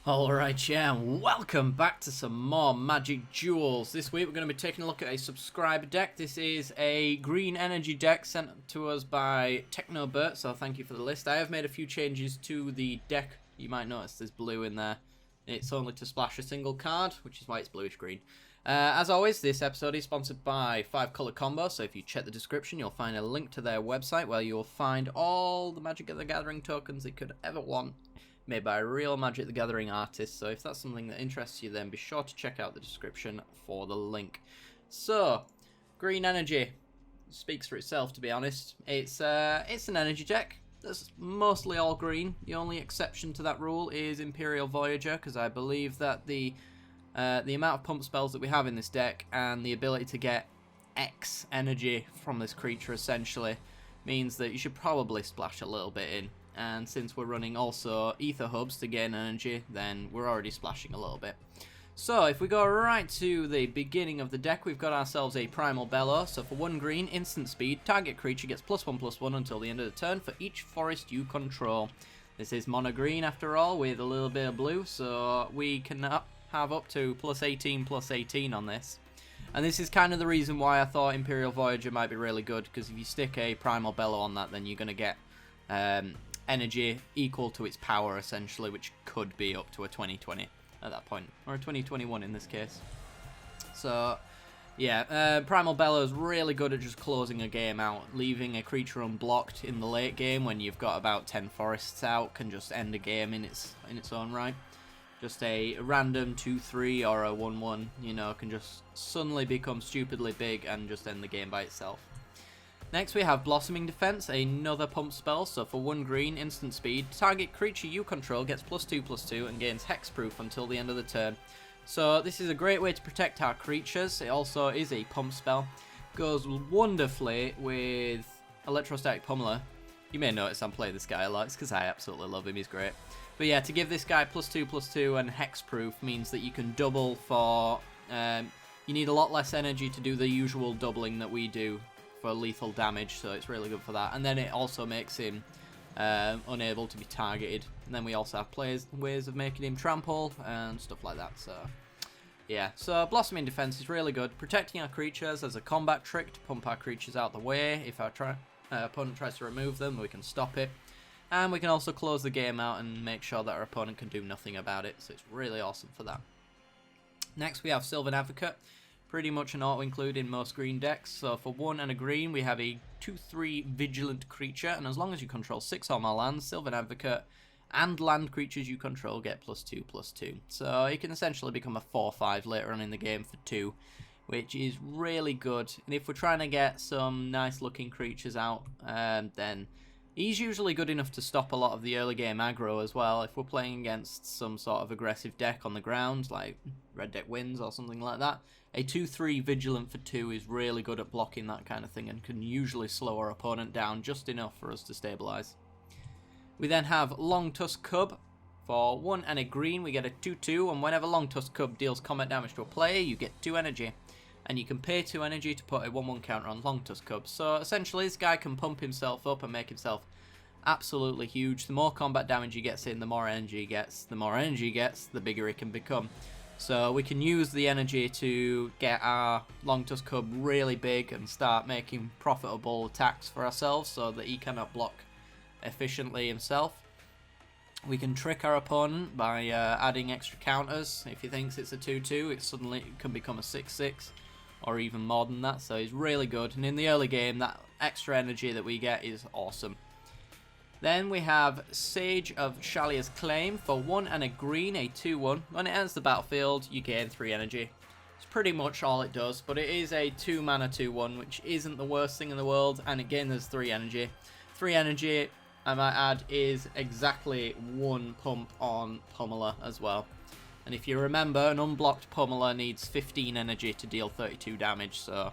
Alright, yeah, and welcome back to some more Magic Duels. This week we're going to be taking a look at a subscriber deck. This is a green energy deck sent to us by Technobert, so thank you for the list. I have made a few changes to the deck. You might notice there's blue in there. It's only to splash a single card, which is why it's bluish-green. As always, this episode is sponsored by 5 Color Combo, so if you check the description, you'll find a link to their website where you'll find all the Magic the Gathering tokens you could ever want, made by a real Magic the Gathering artist. So if that's something that interests you, then be sure to check out the description for the link. So, green energy speaks for itself, to be honest. It's an energy deck that's mostly all green. The only exception to that rule is Imperial Voyager, because I believe that the amount of pump spells that we have in this deck and the ability to get X energy from this creature essentially means that you should probably splash a little bit in. And since we're running also ether hubs to gain energy, then we're already splashing a little bit. So if we go right to the beginning of the deck, we've got ourselves a Primal Bellow. So for 1 green, instant speed, target creature gets +1/+1 until the end of the turn for each forest you control. This is mono green after all, with a little bit of blue, so we can have up to +18/+18 on this. And this is kind of the reason why I thought Imperial Voyager might be really good, because if you stick a Primal Bellow on that, then you're going to get energy equal to its power essentially, which could be up to a 2020 at that point, or a 2021 in this case. So yeah, Primal Bellow is really good at just closing a game out. Leaving a creature unblocked in the late game when you've got about 10 forests out can just end a game in its own right. Just a random 2/3 or a 1/1, you know, can just suddenly become stupidly big and just end the game by itself. Next we have Blossoming Defense, another pump spell. So for 1 green, instant speed, target creature you control gets +2/+2 and gains hexproof until the end of the turn. So this is a great way to protect our creatures. It also is a pump spell. Goes wonderfully with Electrostatic Pummeler. You may notice I'm playing this guy a lot, it's because I absolutely love him, he's great. But yeah, to give this guy +2/+2 and hexproof means that you can double for... you need a lot less energy to do the usual doubling that we do for lethal damage, so it's really good for that. And then it also makes him unable to be targeted. And then we also have ways of making him trample and stuff like that. So yeah, so Blossoming Defense is really good, protecting our creatures as a combat trick to pump our creatures out the way. If our opponent tries to remove them, we can stop it. And we can also close the game out and make sure that our opponent can do nothing about it, so it's really awesome for that. Next we have Sylvan Advocate. Pretty much an auto-include in most green decks. So for 1 and a green, we have a 2/3 vigilant creature, and as long as you control 6 or more lands, Sylvan Advocate and land creatures you control get +2/+2. So you can essentially become a 4/5 later on in the game for 2, which is really good. And if we're trying to get some nice looking creatures out, then he's usually good enough to stop a lot of the early game aggro as well. If we're playing against some sort of aggressive deck on the ground, like Red Deck Wins or something like that, a 2/3 Vigilant for 2 is really good at blocking that kind of thing and can usually slow our opponent down just enough for us to stabilize. We then have Long Tusk Cub. For 1 and a green, we get a 2/2, and whenever Long Tusk Cub deals combat damage to a player, you get 2 energy. And you can pay 2 energy to put a 1/1 counter on Long Tusk Cub. So essentially this guy can pump himself up and make himself absolutely huge. The more combat damage he gets in, the more energy he gets. The more energy he gets, the bigger he can become. So we can use the energy to get our Long Tusk Cub really big and start making profitable attacks for ourselves so that he cannot block efficiently himself. We can trick our opponent by adding extra counters. If he thinks it's a 2/2, it suddenly can become a 6/6. Or even more than that, so he's really good. And in the early game, that extra energy that we get is awesome. Then we have Sage of Shalia's Claim. For 1 and a green, a 2/1. When it enters the battlefield, you gain 3 energy. It's pretty much all it does, but it is a 2 mana 2/1, which isn't the worst thing in the world, and again there's 3 energy. 3 energy, I might add, is exactly 1 pump on Pummeler as well. And if you remember, an unblocked Pummeler needs 15 energy to deal 32 damage, so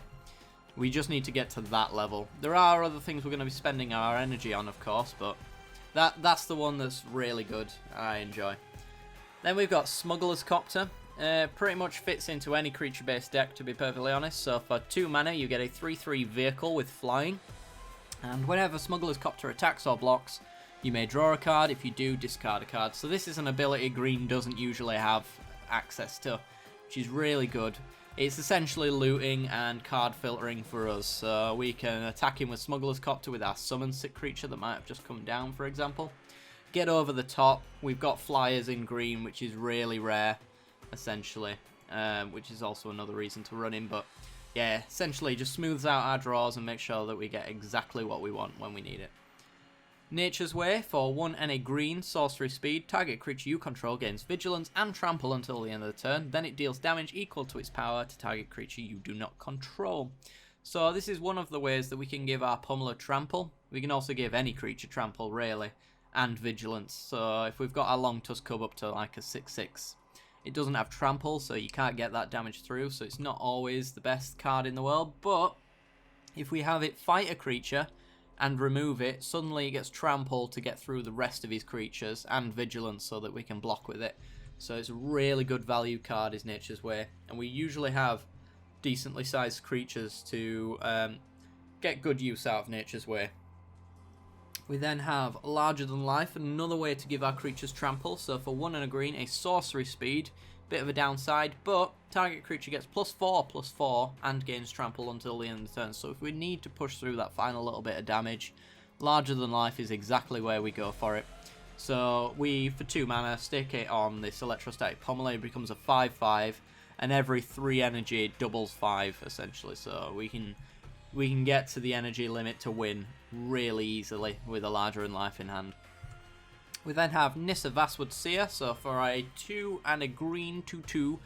we just need to get to that level. There are other things we're going to be spending our energy on, of course, but that's the one that's really good, I enjoy. Then we've got Smuggler's Copter. Pretty much fits into any creature-based deck, to be perfectly honest. So for 2 mana, you get a 3/3 vehicle with flying. And whenever Smuggler's Copter attacks or blocks, You may draw a card. If you do, discard a card. So this is an ability green doesn't usually have access to, which is really good. It's essentially looting and card filtering for us. So we can attack him with Smuggler's Copter with our summon sick creature that might have just come down, for example. Get over the top. We've got flyers in green, which is really rare, essentially. Which is also another reason to run him. But yeah, essentially just smooths out our draws and makes sure that we get exactly what we want when we need it. Nature's Way, for 1 and a green, sorcery speed, target creature you control gains vigilance and trample until the end of the turn, then it deals damage equal to its power to target creature you do not control. So this is one of the ways that we can give our Pummeler trample. We can also give any creature trample, really, and vigilance. So if we've got our Long Tusk Cub up to like a 6/6, it doesn't have trample, so you can't get that damage through, so it's not always the best card in the world, but if we have it fight a creature and remove it, suddenly it gets trample to get through the rest of his creatures and vigilance so that we can block with it. So it's a really good value card, is Nature's Way, and we usually have decently sized creatures to get good use out of Nature's Way. We then have Larger Than Life, another way to give our creatures trample. So for 1 and a green, a sorcery speed, bit of a downside, but target creature gets +4/+4 and gains trample until the end of the turn. So if we need to push through that final little bit of damage, Larger Than Life is exactly where we go for it. So we, for 2 mana, stick it on this Electrostatic Pummeler. It becomes a 5/5, and every 3 energy it doubles 5 essentially. So we can get to the energy limit to win really easily with a Larger Than Life in hand. We then have Nissa Vastwood Seer, so for a 2 and a green 2/2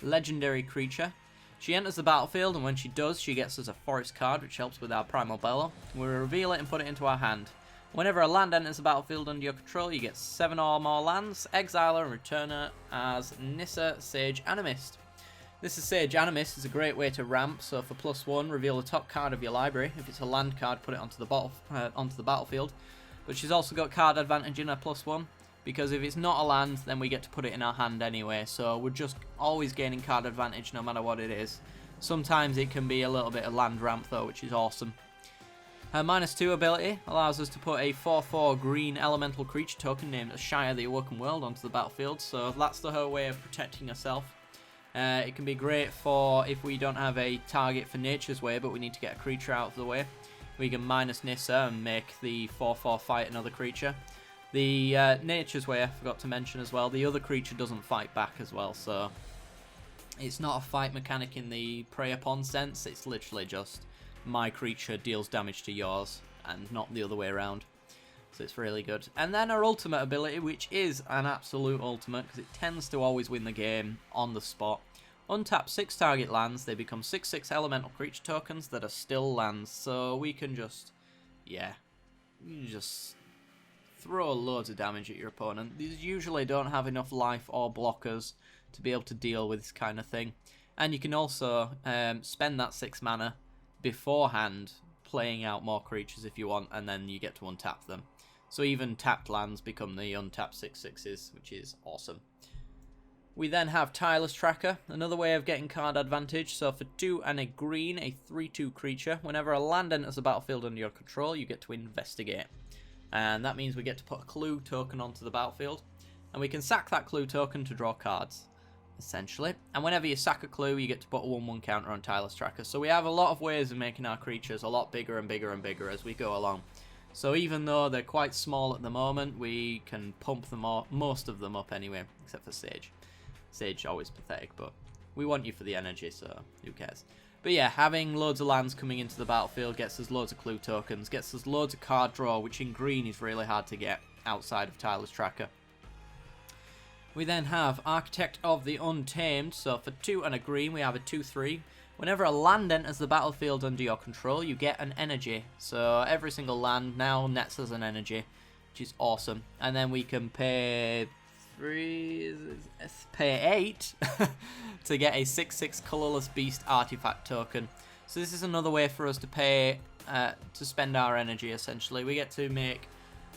legendary creature. She enters the battlefield, and when she does, she gets us a forest card, which helps with our Primal Bellow. We reveal it and put it into our hand. Whenever a land enters the battlefield under your control, you get 7 or more lands, exile her, and return her as Nissa Sage Animist. This is Sage Animist is a great way to ramp, so for +1, reveal the top card of your library. If it's a land card, put it onto the battlefield. But she's also got card advantage in her +1, because if it's not a land, then we get to put it in our hand anyway, so we're just always gaining card advantage no matter what it is. Sometimes it can be a little bit of land ramp though, which is awesome. Her -2 ability allows us to put a 4/4 green elemental creature token named Shire the Awoken World onto the battlefield, so that's her way of protecting herself. It can be great for if we don't have a target for Nature's Way, but we need to get a creature out of the way. We can minus Nissa and make the 4/4 fight another creature. The Nature's Way, I forgot to mention as well, the other creature doesn't fight back as well, so it's not a fight mechanic in the prey upon sense, it's literally just my creature deals damage to yours and not the other way around. So it's really good. And then our ultimate ability, which is an absolute ultimate because it tends to always win the game on the spot. Untap 6 target lands, they become 6/6 elemental creature tokens that are still lands, so we can just, yeah, you just throw loads of damage at your opponent. These usually don't have enough life or blockers to be able to deal with this kind of thing. And you can also spend that 6 mana beforehand playing out more creatures if you want, and then you get to untap them. So even tapped lands become the untapped 6/6s, which is awesome. We then have Tireless Tracker, another way of getting card advantage. So for 2 and a green, a 3/2 creature, whenever a land enters the battlefield under your control, you get to investigate. And that means we get to put a clue token onto the battlefield, and we can sack that clue token to draw cards, essentially. And whenever you sack a clue, you get to put a 1/1 counter on Tireless Tracker. So we have a lot of ways of making our creatures a lot bigger and bigger and bigger as we go along. So even though they're quite small at the moment, we can pump them all, most of them up anyway, except for Sage. Sage always pathetic, but we want you for the energy, so who cares. But yeah, having loads of lands coming into the battlefield gets us loads of clue tokens, gets us loads of card draw, which in green is really hard to get outside of Tireless Tracker. We then have Architect of the Untamed, so for 2 and a green we have a 2/3. Whenever a land enters the battlefield under your control, you get an energy. So every single land now nets us an energy, which is awesome. And then we can pay 8 to get a 6/6 Colourless Beast artifact token. So this is another way for us to pay to spend our energy, essentially. We get to make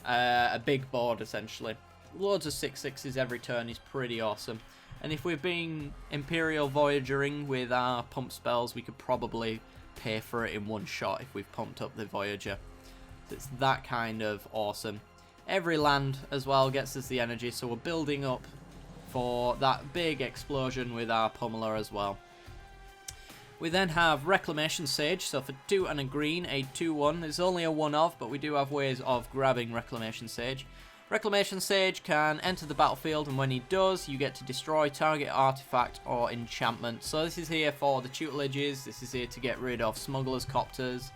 a big board, essentially. Loads of 6/6s every turn is pretty awesome. And if we're being Imperial Voyagering with our pump spells, we could probably pay for it in one shot if we've pumped up the Voyager. So it's that kind of awesome. Every land as well gets us the energy, so we're building up for that big explosion with our Pummeler as well. We then have Reclamation Sage, so for 2 and a green, a 2-1. There's only a 1-of, but we do have ways of grabbing Reclamation Sage. Reclamation Sage can enter the battlefield, and when he does, you get to destroy target artifact or enchantment. So this is here for the tutelages, this is here to get rid of smugglers, copters,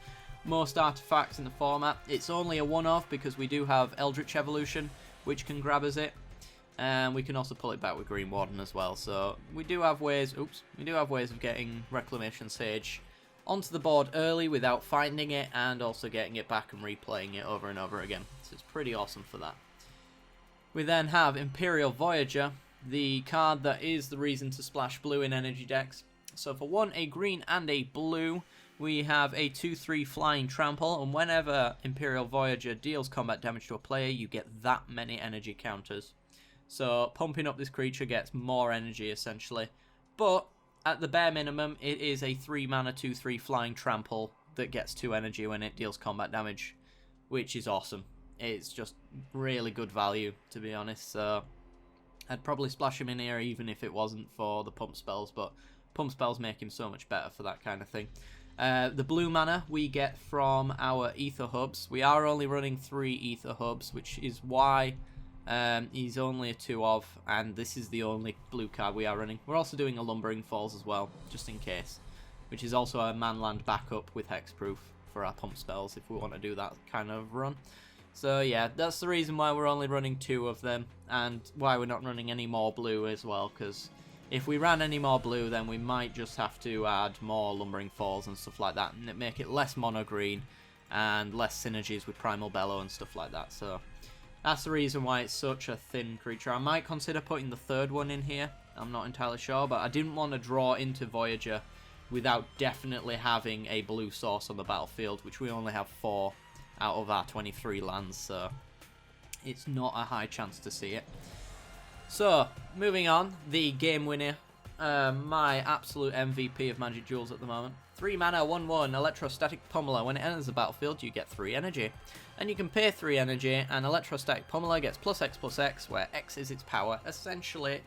most artifacts in the format. It's only a 1-of because we do have Eldritch Evolution, which can grab us it. And we can also pull it back with Green Warden as well. So we do have ways, of getting Reclamation Sage onto the board early without finding it, and also getting it back and replaying it over and over again. So it's pretty awesome for that. We then have Imperial Voyager, the card that is the reason to splash blue in energy decks. So for 1, a green and a blue, we have a 2-3 flying trample, and whenever Imperial Voyager deals combat damage to a player, you get that many energy counters. So pumping up this creature gets more energy essentially. But at the bare minimum, it is a 3 mana 2-3 flying trample that gets 2 energy when it deals combat damage, which is awesome. It's just really good value, to be honest. So I'd probably splash him in here even if it wasn't for the pump spells, but pump spells make him so much better for that kind of thing. The blue mana we get from our Ether Hubs. We are only running 3 Ether Hubs, which is why he's only a 2-of, and this is the only blue card we are running. We're also doing a Lumbering Falls as well, just in case, which is also a manland backup with hexproof for our pump spells if we want to do that kind of run. So yeah, that's the reason why we're only running 2 of them, and why we're not running any more blue as well, because if we ran any more blue, then we might just have to add more Lumbering Falls and stuff like that, and it make it less mono green and less synergies with Primal Bellow and stuff like that. So that's the reason why it's such a thin creature. I might consider putting the 3rd one in here. I'm not entirely sure, but I didn't want to draw into Voyager without definitely having a blue source on the battlefield, which we only have 4 out of our 23 lands, so it's not a high chance to see it. So, moving on, the game winner, my absolute MVP of Magic Duels at the moment. 3 mana, 1-1, Electrostatic Pummeler. When it enters the battlefield, you get 3 energy. And you can pay 3 energy, and Electrostatic Pummeler gets +X/+X, where X is its power. Essentially,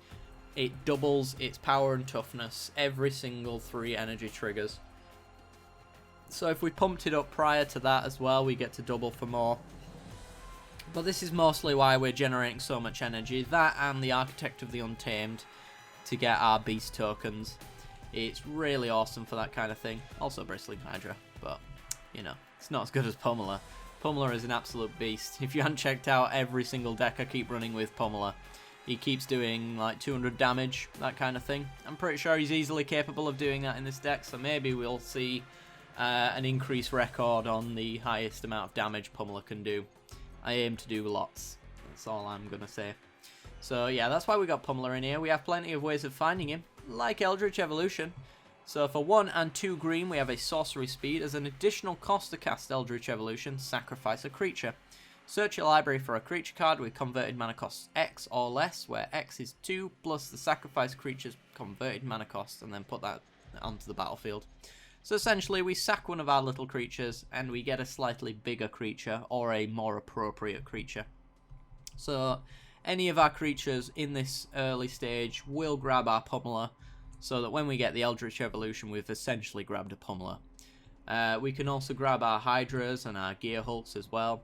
it doubles its power and toughness every single 3 energy triggers. So if we pumped it up prior to that as well, we get to double for more. But this is mostly why we're generating so much energy. That and the Architect of the Untamed to get our beast tokens. It's really awesome for that kind of thing. Also Bristling Hydra, but, you know, it's not as good as Pummeler. Pummeler is an absolute beast. If you haven't checked out every single deck I keep running with Pummeler, he keeps doing like 200 damage, that kind of thing. I'm pretty sure he's easily capable of doing that in this deck, so maybe we'll see an increased record on the highest amount of damage Pummeler can do. I aim to do lots. That's all I'm going to say. So yeah, that's why we got Pummeler in here. We have plenty of ways of finding him, like Eldritch Evolution. So for 1 and 2 green, we have a sorcery speed. As an additional cost to cast Eldritch Evolution, sacrifice a creature. Search your library for a creature card with converted mana cost X or less, where X is 2 plus the sacrifice creature's converted mana cost, and then put that onto the battlefield. So essentially, we sack one of our little creatures, and we get a slightly bigger creature, or a more appropriate creature. So any of our creatures in this early stage will grab our Pummeler, so that when we get the Eldritch Evolution, we've essentially grabbed a Pummeler. We can also grab our Hydras and our Gear Hulks as well.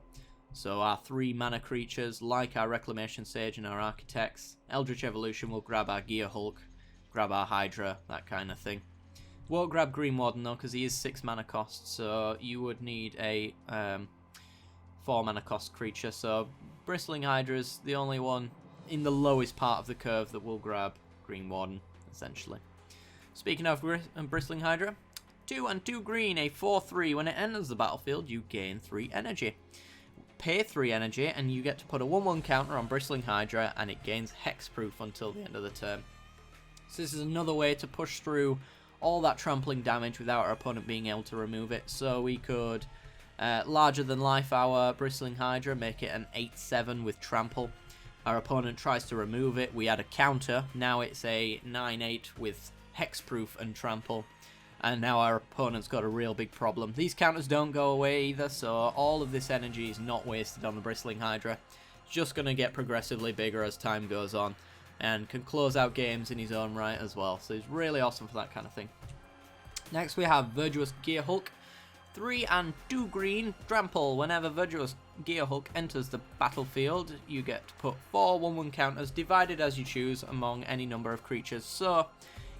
So our 3 mana creatures, like our Reclamation Sage and our Architects. Eldritch Evolution will grab our Gear Hulk, grab our Hydra, that kind of thing. Won't grab Green Warden though, because he is 6 mana cost, so you would need a 4 mana cost creature. So Bristling Hydra's the only one in the lowest part of the curve that will grab Green Warden, essentially. Speaking of Bristling Hydra, 2 and 2 green, a 4-3. When it enters the battlefield, you gain 3 energy. Pay 3 energy, and you get to put a 1-1 counter on Bristling Hydra, and it gains hexproof until the end of the turn. So this is another way to push through all that trampling damage without our opponent being able to remove it. So we could larger than life our Bristling Hydra, make it an 8-7 with trample. Our opponent tries to remove it, we add a counter. Now it's a 9-8 with hexproof and trample. And now our opponent's got a real big problem. These counters don't go away either, so all of this energy is not wasted on the Bristling Hydra. just going to get progressively bigger as time goes on, and can close out games in his own right as well. So he's really awesome for that kind of thing. Next we have Virtuous Gearhulk. 3 and 2 green, trample. Whenever Virtuous Gearhulk enters the battlefield, you get to put 4 1/1 counters, divided as you choose among any number of creatures. So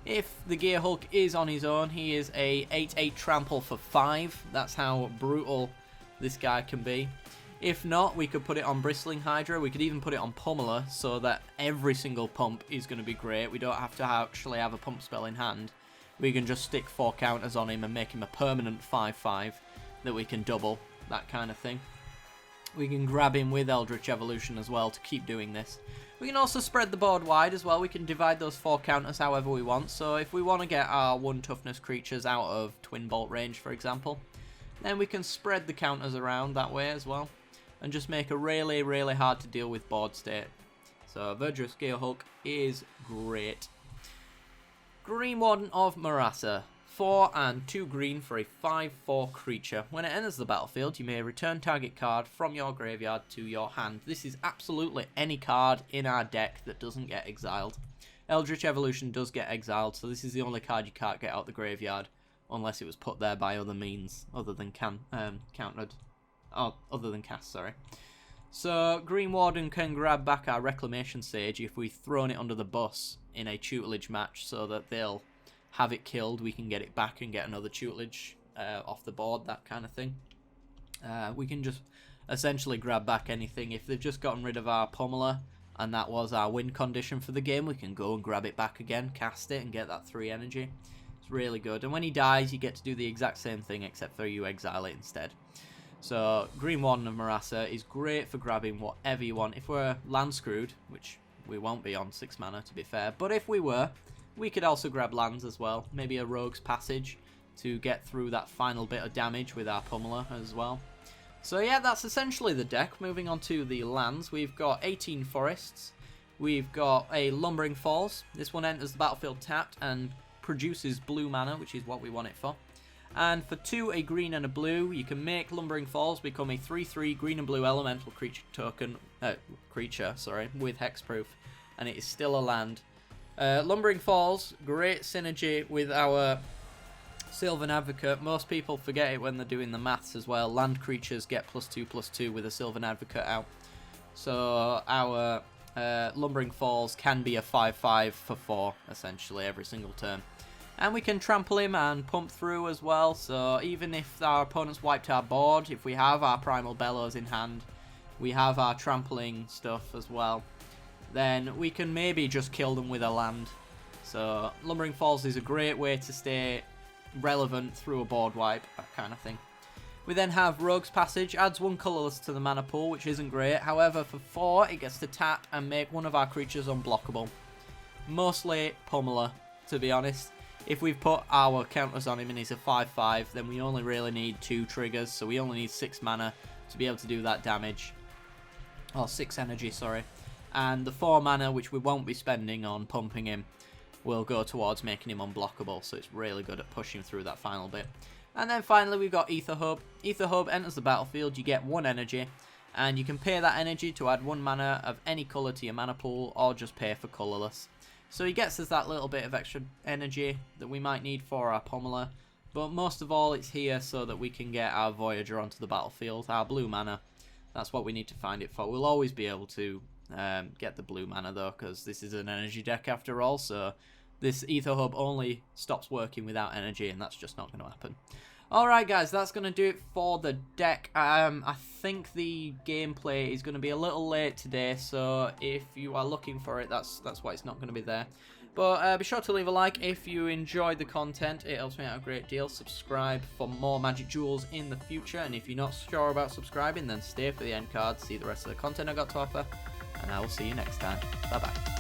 if the Gearhulk is on his own, he is a 8/8 trample for 5. That's how brutal this guy can be. If not, we could put it on Bristling Hydra. We could even put it on Pummeler, so that every single pump is going to be great. We don't have to actually have a pump spell in hand. We can just stick 4 counters on him and make him a permanent 5/5 that we can double, that kind of thing. We can grab him with Eldritch Evolution as well to keep doing this. We can also spread the board wide as well. We can divide those 4 counters however we want. So if we want to get our 1 toughness creatures out of Twin Bolt range, for example, then we can spread the counters around that way as well, and just make a really, really hard to deal with board state. So Virtuous Gearhulk is great. Green Warden of Marasa. 4 and 2 green for a 5/4 creature. When it enters the battlefield, you may return target card from your graveyard to your hand. This is absolutely any card in our deck that doesn't get exiled. Eldritch Evolution does get exiled, so this is the only card you can't get out the graveyard unless it was put there by other means other than other than cast, sorry. So Green Warden can grab back our Reclamation Sage if we've thrown it under the bus in a tutelage match, so that they'll have it killed. We can get it back and get another tutelage off the board, that kind of thing. We can just essentially grab back anything. If they've just gotten rid of our Pummeler and that was our win condition for the game, we can go and grab it back again, cast it, and get that 3 energy. It's really good. And when he dies, you get to do the exact same thing, except for you exile it instead. So Green Warden of Marasa is great for grabbing whatever you want. If we're land screwed, which we won't be on 6 mana to be fair, but if we were, we could also grab lands as well. Maybe a Rogue's Passage to get through that final bit of damage with our Pummeler as well. So yeah, that's essentially the deck. Moving on to the lands, we've got 18 forests. We've got a Lumbering Falls. This one enters the battlefield tapped and produces blue mana, which is what we want it for. And for 2, a green and a blue, you can make Lumbering Falls become a 3/3 green and blue elemental creature with hexproof, and it is still a land. Lumbering Falls, great synergy with our Sylvan Advocate. Most people forget it when they're doing the maths as well. Land creatures get +2/+2 with a Sylvan Advocate out. So our Lumbering Falls can be a 5/5 for 4, essentially, every single turn. And we can trample him and pump through as well, so even if our opponent's wiped our board, if we have our Primal Bellows in hand, we have our trampling stuff as well, then we can maybe just kill them with a land. So Lumbering Falls is a great way to stay relevant through a board wipe, that kind of thing. We then have Rogue's Passage, adds 1 colourless to the mana pool, which isn't great. However, for 4, it gets to tap and make one of our creatures unblockable. Mostly Pummeler, to be honest. If we've put our counters on him and he's a 5/5, then we only really need 2 triggers, so we only need 6 mana to be able to do that damage. Or 6 energy, sorry. And the 4 mana, which we won't be spending on pumping him, will go towards making him unblockable, so it's really good at pushing through that final bit. And then finally we've got Ether Hub. Ether Hub enters the battlefield, you get 1 energy, and you can pay that energy to add 1 mana of any colour to your mana pool, or just pay for colourless. So he gets us that little bit of extra energy that we might need for our Pummeler, but most of all it's here so that we can get our Voyager onto the battlefield, our blue mana. That's what we need to find it for. We'll always be able to get the blue mana though, because this is an energy deck after all, so this Ether Hub only stops working without energy, and that's just not going to happen. Alright guys, that's going to do it for the deck. I think the gameplay is going to be a little late today, so if you are looking for it, that's why it's not going to be there. But be sure to leave a like if you enjoyed the content, it helps me out a great deal. Subscribe for more Magic Duels in the future, and if you're not sure about subscribing, then stay for the end card, see the rest of the content I got to offer, and I will see you next time. Bye bye.